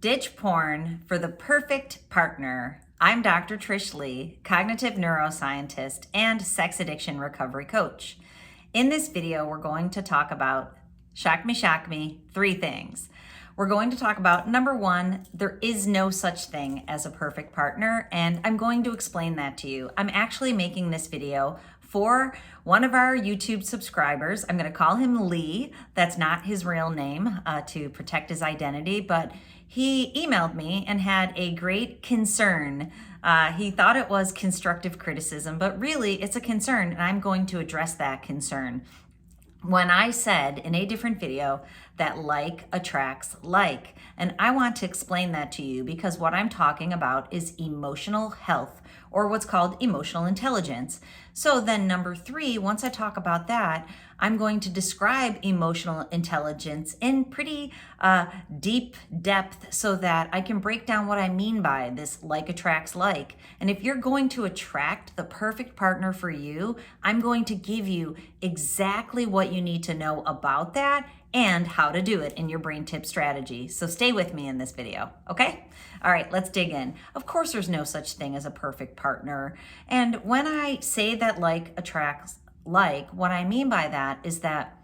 Ditch porn for the perfect partner. I'm Dr. Trish Leigh, Cognitive Neuroscientist and Sex Addiction Recovery Coach. In this video, we're going to talk about, shock me, 3 things. We're going to talk about, number 1, there is no such thing as a perfect partner, and I'm going to explain that to you. I'm actually making this video for one of our YouTube subscribers. I'm going to call him Lee. That's not his real name to protect his identity, but he emailed me and had a great concern. He thought it was constructive criticism, but really it's a concern, and I'm going to address that concern. When I said in a different video that like attracts like, and I want to explain that to you because what I'm talking about is emotional health, or what's called emotional intelligence. So then number 3, once I talk about that, I'm going to describe emotional intelligence in pretty deep depth so that I can break down what I mean by this like attracts like. And if you're going to attract the perfect partner for you, I'm going to give you exactly what you need to know about that and how to do it in your brain tip strategy. So stay with me in this video, okay? All right, let's dig in. Of course, there's no such thing as a perfect partner. And when I say that like attracts like, what I mean by that is that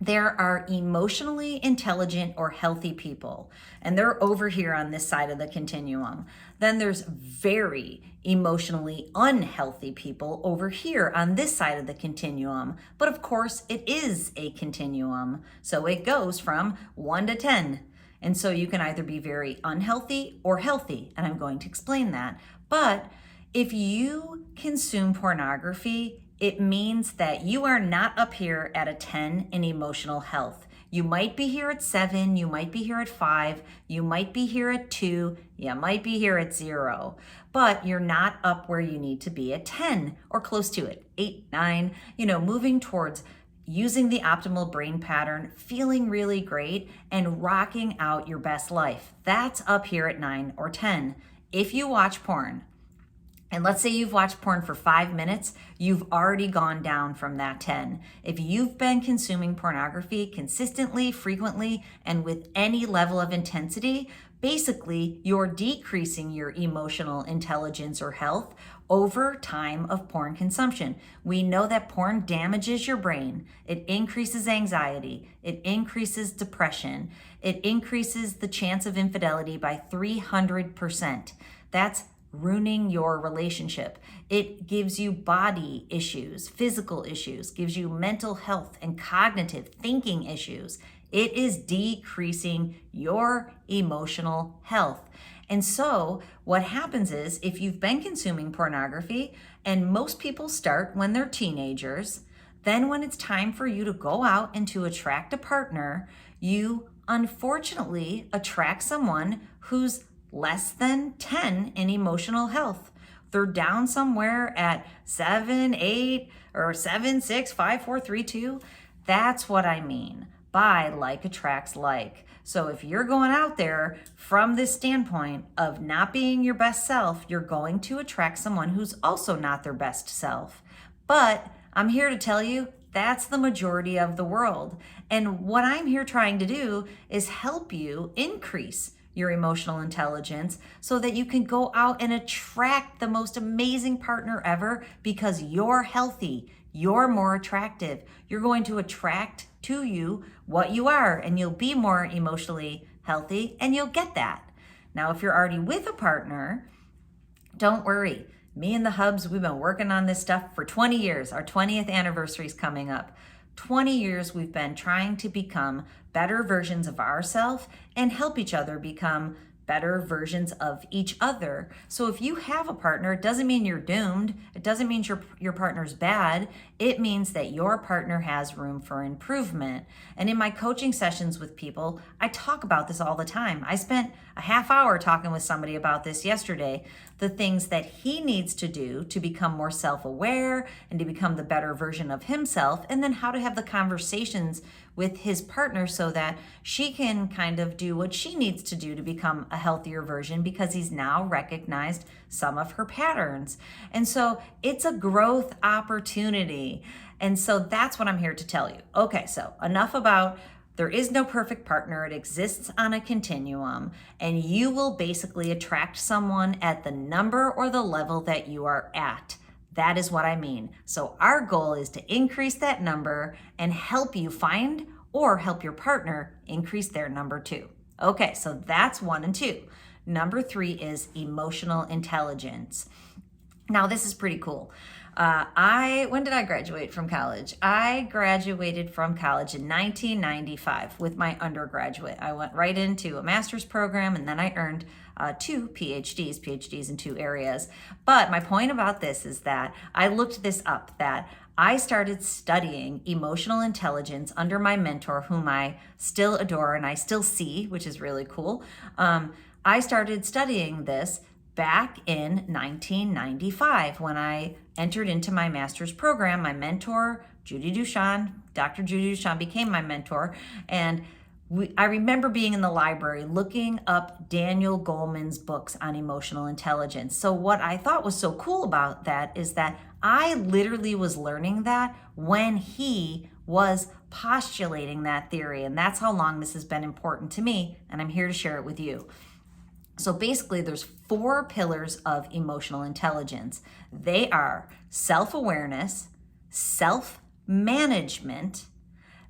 there are emotionally intelligent or healthy people, and they're over here on this side of the continuum. Then there's very emotionally unhealthy people over here on this side of the continuum. But of course, it is a continuum. So it goes from 1 to 10. And so you can either be very unhealthy or healthy, and I'm going to explain that. But if you consume pornography, it means that you are not up here at a 10 in emotional health. You might be here at 7, you might be here at 5, you might be here at 2, you might be here at 0, but you're not up where you need to be at 10 or close to it, 8, 9, moving towards using the optimal brain pattern, feeling really great, and rocking out your best life. That's up here at 9 or 10. If you watch porn, and let's say you've watched porn for 5 minutes, you've already gone down from that 10. If you've been consuming pornography consistently, frequently, and with any level of intensity, basically you're decreasing your emotional intelligence or health over time of porn consumption. We know that porn damages your brain. It increases anxiety. It increases depression. It increases the chance of infidelity by 300%. That's ruining your relationship. It gives you body issues, physical issues, gives you mental health and cognitive thinking issues. It is decreasing your emotional health. And so what happens is if you've been consuming pornography, and most people start when they're teenagers, then when it's time for you to go out and to attract a partner, you unfortunately attract someone who's less than 10 in emotional health. They're down somewhere at 7, 8, or 7, 6, 5, 4, 3, 2. That's what I mean by like attracts like. So if you're going out there from this standpoint of not being your best self, you're going to attract someone who's also not their best self. But I'm here to tell you that's the majority of the world. And what I'm here trying to do is help you increase your emotional intelligence so that you can go out and attract the most amazing partner ever because you're healthy, you're more attractive. You're going to attract to you what you are, and you'll be more emotionally healthy, and you'll get that. Now, if you're already with a partner, don't worry. Me and the Hubs, we've been working on this stuff for 20 years. Our 20th anniversary is coming up. 20 years we've been trying to become better versions of ourselves and help each other become better versions of each other. So if you have a partner, it doesn't mean you're doomed. It doesn't mean your partner's bad. It means that your partner has room for improvement. And in my coaching sessions with people, I talk about this all the time. I spent a half hour talking with somebody about this yesterday, the things that he needs to do to become more self-aware and to become the better version of himself, and then how to have the conversations with his partner so that she can kind of do what she needs to do to become a healthier version because he's now recognized some of her patterns. And so it's a growth opportunity. And so that's what I'm here to tell you. Okay, so enough about There is no perfect partner. It exists on a continuum, and you will basically attract someone at the number or the level that you are at. That is what I mean. So our goal is to increase that number and help you find or help your partner increase their number too. Okay, so that's 1 and 2. Number 3 is emotional intelligence. Now this is pretty cool. When did I graduate from college? I graduated from college in 1995 with my undergraduate. I went right into a master's program, and then I earned 2 PhDs in 2 areas. But my point about this is that I looked this up, that I started studying emotional intelligence under my mentor, whom I still adore and I still see, which is really cool. I started studying this back in 1995 when I entered into my master's program. My mentor, Dr. Judy Duchan, became my mentor. And I remember being in the library looking up Daniel Goleman's books on emotional intelligence. So what I thought was so cool about that is that I literally was learning that when he was postulating that theory. And that's how long this has been important to me. And I'm here to share it with you. So basically, there's 4 pillars of emotional intelligence. They are self-awareness, self-management,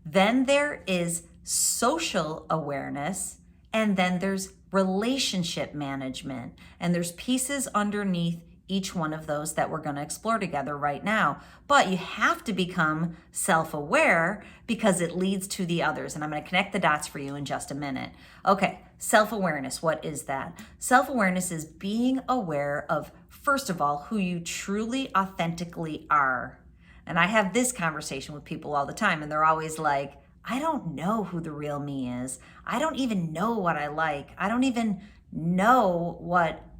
then there is social awareness, and then there's relationship management. And there's pieces underneath each one of those that we're going to explore together right now. But you have to become self-aware because it leads to the others. And I'm going to connect the dots for you in just a minute. Okay, self-awareness, what is that? Self-awareness is being aware of, first of all, who you truly, authentically are. And I have this conversation with people all the time, and they're always like, I don't know who the real me is. I don't even know what I like. I don't even know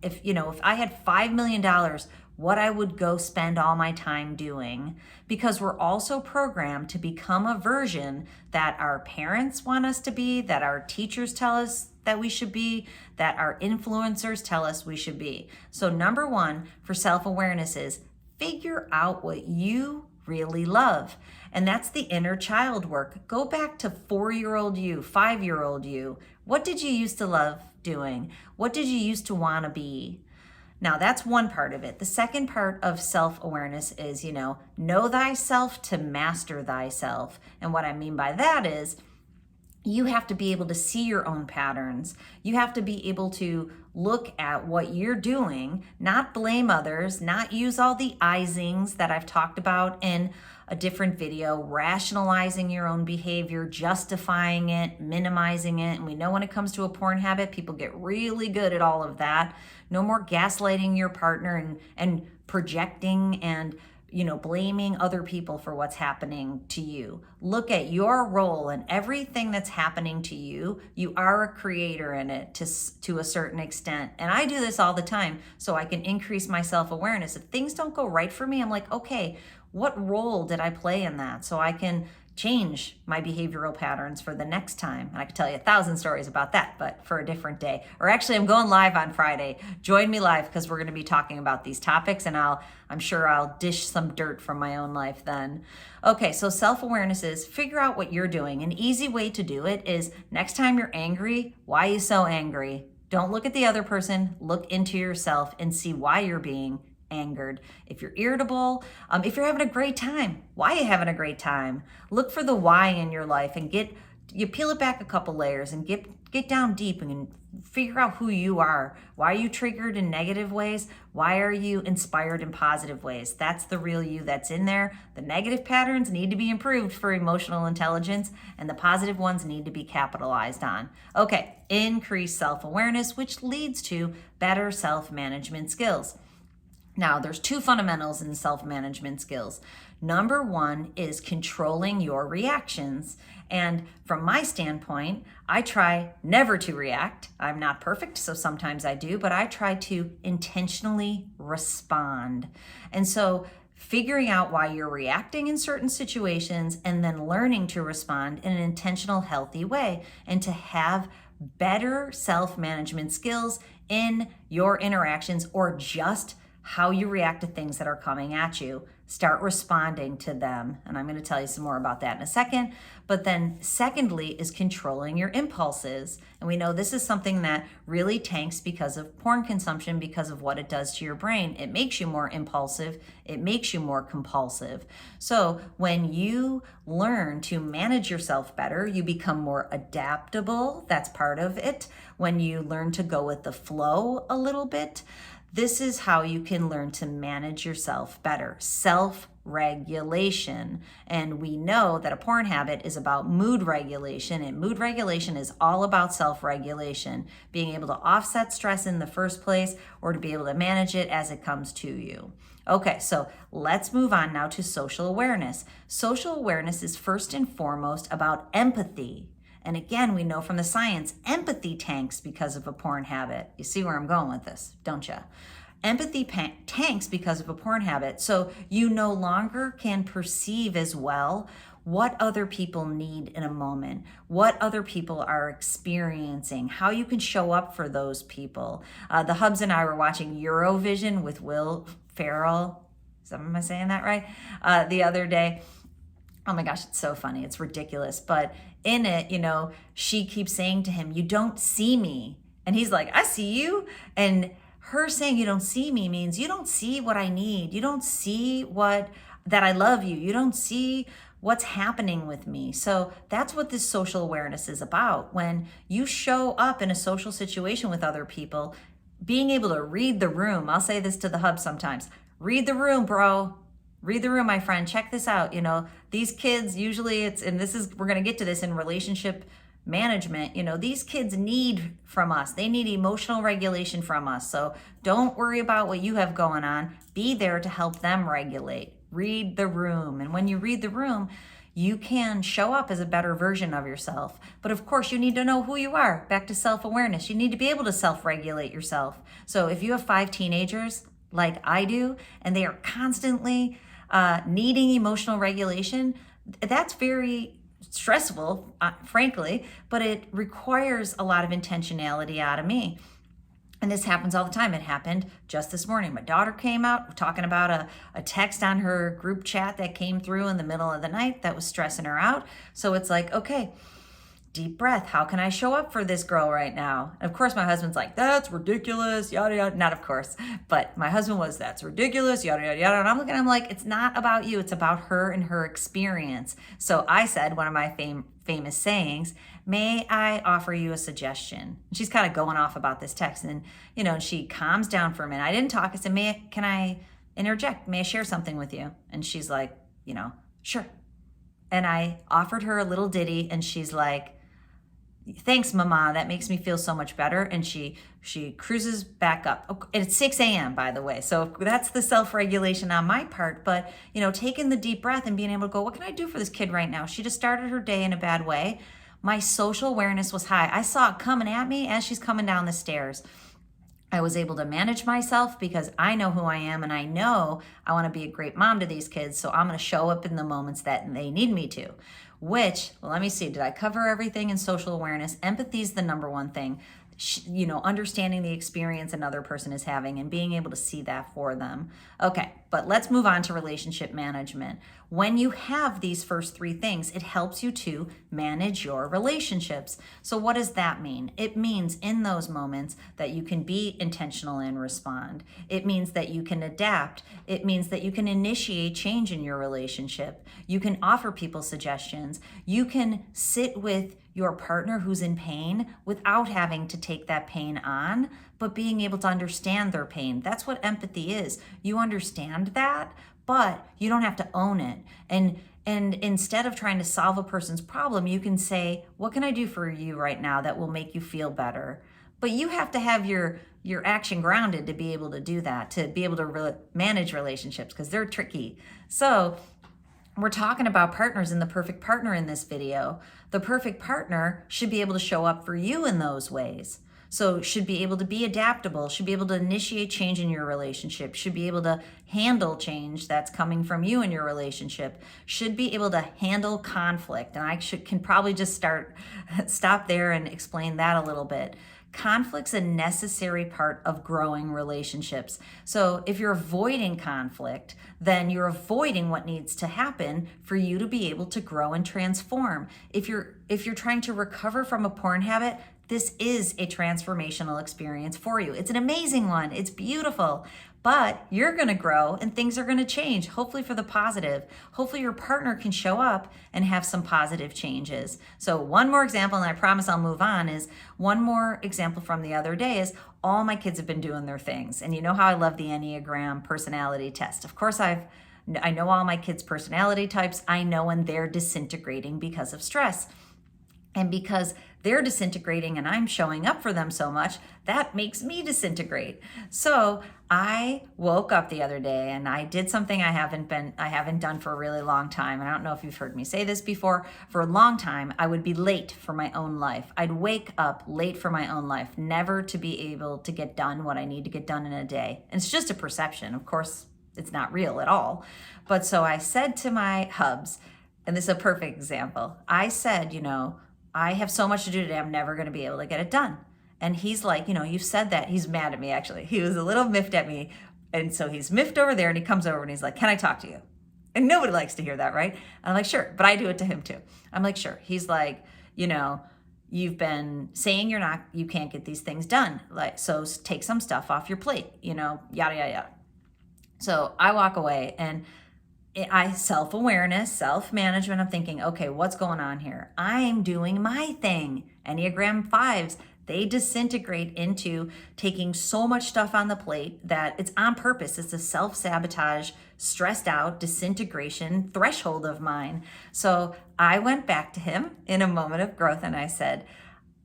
if I had $5 million, what I would go spend all my time doing, because we're also programmed to become a version that our parents want us to be, that our teachers tell us that we should be, that our influencers tell us we should be. So number 1 for self-awareness is figure out what you really love. And that's the inner child work. Go back to 4-year-old you, 5-year-old you. What did you used to love doing? What did you used to want to be? Now that's one part of it. The second part of self-awareness is, know thyself to master thyself. And what I mean by that is you have to be able to see your own patterns. You have to be able to look at what you're doing, not blame others, not use all the Isings that I've talked about in a different video, rationalizing your own behavior, justifying it, minimizing it. And we know when it comes to a porn habit, people get really good at all of that. No more gaslighting your partner and projecting and blaming other people for what's happening to you. Look at your role and everything that's happening to you. You are a creator in it to a certain extent. And I do this all the time so I can increase my self-awareness. If things don't go right for me, I'm like, okay, what role did I play in that? So I can change my behavioral patterns for the next time. And I could tell you 1,000 stories about that, but for a different day. Or actually, I'm going live on Friday. Join me live because we're going to be talking about these topics, and I'm sure I'll dish some dirt from my own life then. Okay, so self-awareness is figure out what you're doing. An easy way to do it is next time you're angry, why are you so angry? Don't look at the other person, look into yourself and see why you're being angered. If you're irritable, if you're having a great time, why are you having a great time? Look for the why in your life and you peel it back a couple layers and get down deep and figure out who you are. Why are you triggered in negative ways? Why are you inspired in positive ways? That's the real you that's in there. The negative patterns need to be improved for emotional intelligence, and the positive ones need to be capitalized on. Okay, increase self-awareness, which leads to better self-management skills. Now, there's 2 fundamentals in self-management skills. Number 1 is controlling your reactions. And from my standpoint, I try never to react. I'm not perfect, so sometimes I do, but I try to intentionally respond. And so figuring out why you're reacting in certain situations and then learning to respond in an intentional, healthy way and to have better self-management skills in your interactions or just how you react to things that are coming at you. Start responding to them. And I'm going to tell you some more about that in a second. But then secondly is controlling your impulses. And we know this is something that really tanks because of porn consumption, because of what it does to your brain. It makes you more impulsive. It makes you more compulsive. So when you learn to manage yourself better, you become more adaptable. That's part of it. When you learn to go with the flow a little bit, this is how you can learn to manage yourself better. Self-regulation. And we know that a porn habit is about mood regulation, and mood regulation is all about self-regulation, being able to offset stress in the first place or to be able to manage it as it comes to you. Okay, so let's move on now to social awareness. Social awareness is first and foremost about empathy. And again, we know from the science, empathy tanks because of a porn habit. You see where I'm going with this, don't you? Empathy tanks because of a porn habit. So you no longer can perceive as well what other people need in a moment, what other people are experiencing, how you can show up for those people. The Hubs and I were watching Eurovision with Will Ferrell. Am I saying that right? The other day. Oh my gosh, it's so funny. It's ridiculous. But in it, she keeps saying to him, "You don't see me." And he's like, "I see you." And her saying, "You don't see me," means you don't see what I need. You don't see that I love you. You don't see what's happening with me. So that's what this social awareness is about. When you show up in a social situation with other people, being able to read the room. I'll say this to the Hub sometimes. Read the room, bro. Read the room, my friend. Check this out. These kids usually we're going to get to this in relationship management. These kids need from us. They need emotional regulation from us. So don't worry about what you have going on. Be there to help them regulate. Read the room. And when you read the room, you can show up as a better version of yourself. But of course, you need to know who you are. Back to self-awareness. You need to be able to self-regulate yourself. So if you have 5 teenagers like I do, and they are constantly needing emotional regulation, that's very stressful, frankly, but it requires a lot of intentionality out of me. And this happens all the time. It happened just this morning. My daughter came out talking about a text on her group chat that came through in the middle of the night that was stressing her out. So it's like, okay, deep breath. How can I show up for this girl right now? And of course, my husband's like, "That's ridiculous," yada, yada. Not of course, but my husband was, "That's ridiculous," yada, yada, yada. And I'm looking, I'm like, it's not about you. It's about her and her experience. So I said, one of my famous sayings, "May I offer you a suggestion?" And she's kind of going off about this text. And, she calms down for a minute. I didn't talk. I said, can I interject? May I share something with you? And she's like, "Sure." And I offered her a little ditty, and she's like, "Thanks, Mama. That makes me feel so much better." And she cruises back up. It's 6 a.m., by the way. So that's the self-regulation on my part. But, taking the deep breath and being able to go, what can I do for this kid right now? She just started her day in a bad way. My social awareness was high. I saw it coming at me as she's coming down the stairs. I was able to manage myself because I know who I am, and I know I want to be a great mom to these kids. So I'm going to show up in the moments that they need me to. Let me see, did I cover everything in social awareness? Empathy is the number one thing. Understanding the experience another person is having and being able to see that for them. Okay, but let's move on to relationship management. When you have these first 3 things, it helps you to manage your relationships. So what does that mean? It means in those moments that you can be intentional and respond. It means that you can adapt. It means that you can initiate change in your relationship. You can offer people suggestions. You can sit with your partner who's in pain without having to take that pain on, but being able to understand their pain. That's what empathy is. You understand that, but you don't have to own it. And instead of trying to solve a person's problem, you can say, "What can I do for you right now that will make you feel better?" But you have to have your action grounded to be able to do that, to be able to manage relationships, because they're tricky. So we're talking about partners and the perfect partner in this video. The perfect partner should be able to show up for you in those ways. So should be able to be adaptable, should be able to initiate change in your relationship, should be able to handle change that's coming from you in your relationship, should be able to handle conflict. And can probably just stop there and explain that a little bit. Conflict's a necessary part of growing relationships. So if you're avoiding conflict, then you're avoiding what needs to happen for you to be able to grow and transform. If you're trying to recover from a porn habit, this is a transformational experience for you. It's an amazing one. It's beautiful. But you're going to grow and things are going to change, hopefully for the positive. Hopefully your partner can show up and have some positive changes. So one more example, and I promise I'll move on, is one more example from the other day is all my kids have been doing their things. And you know how I love the Enneagram personality test. Of course, I know all my kids' personality types. I know when they're disintegrating because of stress. And because they're disintegrating and I'm showing up for them so much, that makes me disintegrate. So I woke up the other day and I did something I haven't done for a really long time. And I don't know if you've heard me say this before. For a long time, I would be late for my own life. I'd wake up late for my own life, never to be able to get done what I need to get done in a day. And it's just a perception. Of course, it's not real at all. But so I said to my hubs, and this is a perfect example. I said, I have so much to do today, I'm never going to be able to get it done. And he's like, you've said that. He's mad at me, actually. He was a little miffed at me. And so he's miffed over there and he comes over and he's like, can I talk to you? And nobody likes to hear that, right? And I'm like, sure. But I do it to him too. I'm like, sure. He's like, you've been saying you can't get these things done. So take some stuff off your plate, yada, yada, yada. So I walk away and self-awareness, self-management, I'm thinking, okay, what's going on here? I'm doing my thing. Enneagram 5s, they disintegrate into taking so much stuff on the plate that it's on purpose. It's a self-sabotage, stressed out disintegration threshold of mine. So I went back to him in a moment of growth and I said,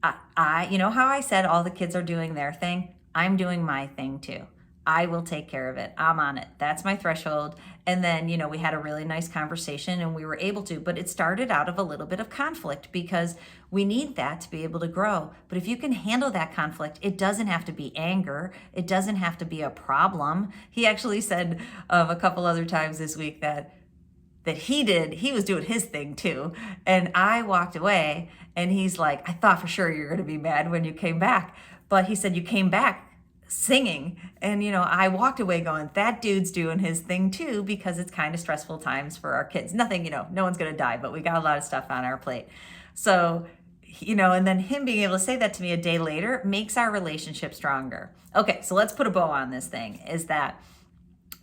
you know how I said all the kids are doing their thing? I'm doing my thing too. I will take care of it. I'm on it. That's my threshold. And then, we had a really nice conversation and we were able to, but it started out of a little bit of conflict because we need that to be able to grow. But if you can handle that conflict, it doesn't have to be anger. It doesn't have to be a problem. He actually said a couple other times this week that he was doing his thing too. And I walked away and he's like, I thought for sure you're going to be mad when you came back. But he said, you came back singing. And, I walked away going, that dude's doing his thing too, because it's kind of stressful times for our kids. Nothing, no one's going to die, but we got a lot of stuff on our plate. So, and then him being able to say that to me a day later makes our relationship stronger. Okay, so let's put a bow on this thing, is that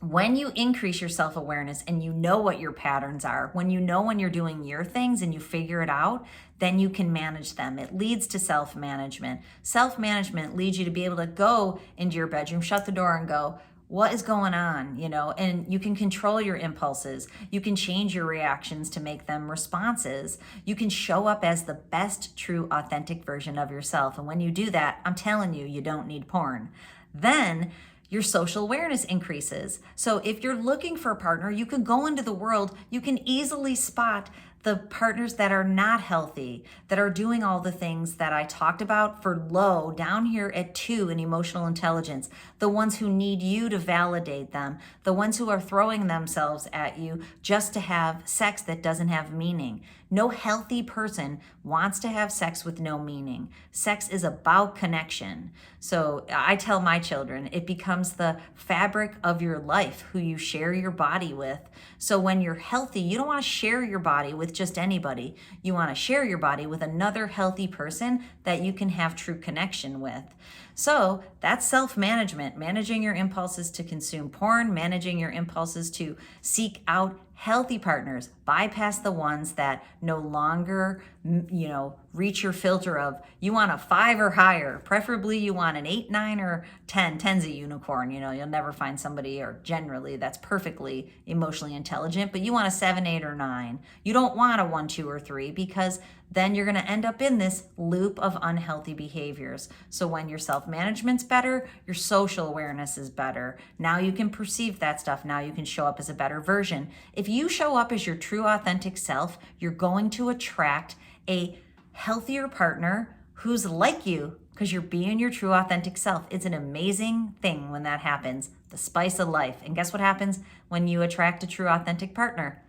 when you increase your self-awareness and you know what your patterns are, when you're doing your things and you figure it out, then you can manage them. It leads to self-management. Self-management leads you to be able to go into your bedroom, shut the door and go, what is going on? And you can control your impulses. You can change your reactions to make them responses. You can show up as the best, true, authentic version of yourself. And when you do that, I'm telling you, you don't need porn. Then your social awareness increases. So if you're looking for a partner, you can go into the world, you can easily spot the partners that are not healthy, that are doing all the things that I talked about for low, down here at 2 in emotional intelligence, the ones who need you to validate them, the ones who are throwing themselves at you just to have sex that doesn't have meaning. No healthy person wants to have sex with no meaning. Sex is about connection. So I tell my children, it becomes the fabric of your life, who you share your body with. So when you're healthy, you don't want to share your body with just anybody. You want to share your body with another healthy person that you can have true connection with. So that's self-management, managing your impulses to consume porn, managing your impulses to seek out healthy partners, bypass the ones that no longer, reach your filter of, you want a 5 or higher, preferably you want an 8, 9, or 10. 10's a unicorn, you'll never find somebody, or generally, that's perfectly emotionally intelligent, but you want a 7, 8, or 9. You don't want a 1, 2, or 3, because then you're going to end up in this loop of unhealthy behaviors. So when your self-management's better, your social awareness is better. Now you can perceive that stuff. Now you can show up as a better version. If you show up as your true authentic self, you're going to attract a healthier partner who's like you, because you're being your true authentic self. It's an amazing thing when that happens, the spice of life. And guess what happens when you attract a true authentic partner?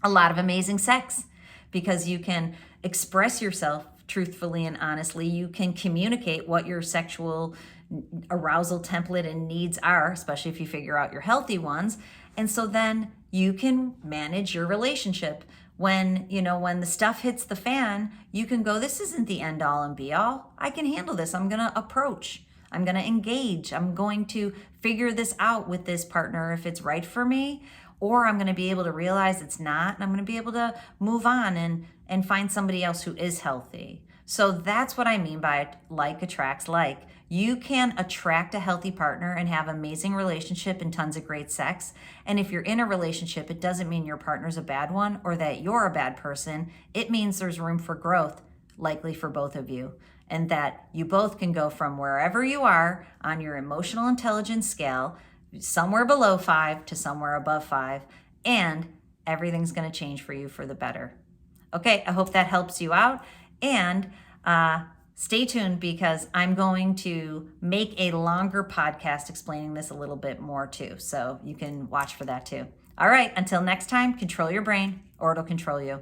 A lot of amazing sex, because you can express yourself truthfully and honestly. You can communicate what your sexual arousal template and needs are, especially if you figure out your healthy ones. And so then you can manage your relationship. When the stuff hits the fan, you can go, this isn't the end all and be all. I can handle this. I'm going to approach. I'm going to engage. I'm going to figure this out with this partner if it's right for me, or I'm going to be able to realize it's not, and I'm going to be able to move on and find somebody else who is healthy. So that's what I mean by like attracts like. You can attract a healthy partner and have amazing relationship and tons of great sex. And if you're in a relationship, it doesn't mean your partner's a bad one or that you're a bad person. It means there's room for growth, likely for both of you, and that you both can go from wherever you are on your emotional intelligence scale, somewhere below 5 to somewhere above 5, and everything's going to change for you for the better. Okay, I hope that helps you out. And stay tuned, because I'm going to make a longer podcast explaining this a little bit more too. So you can watch for that too. All right, until next time, control your brain or it'll control you.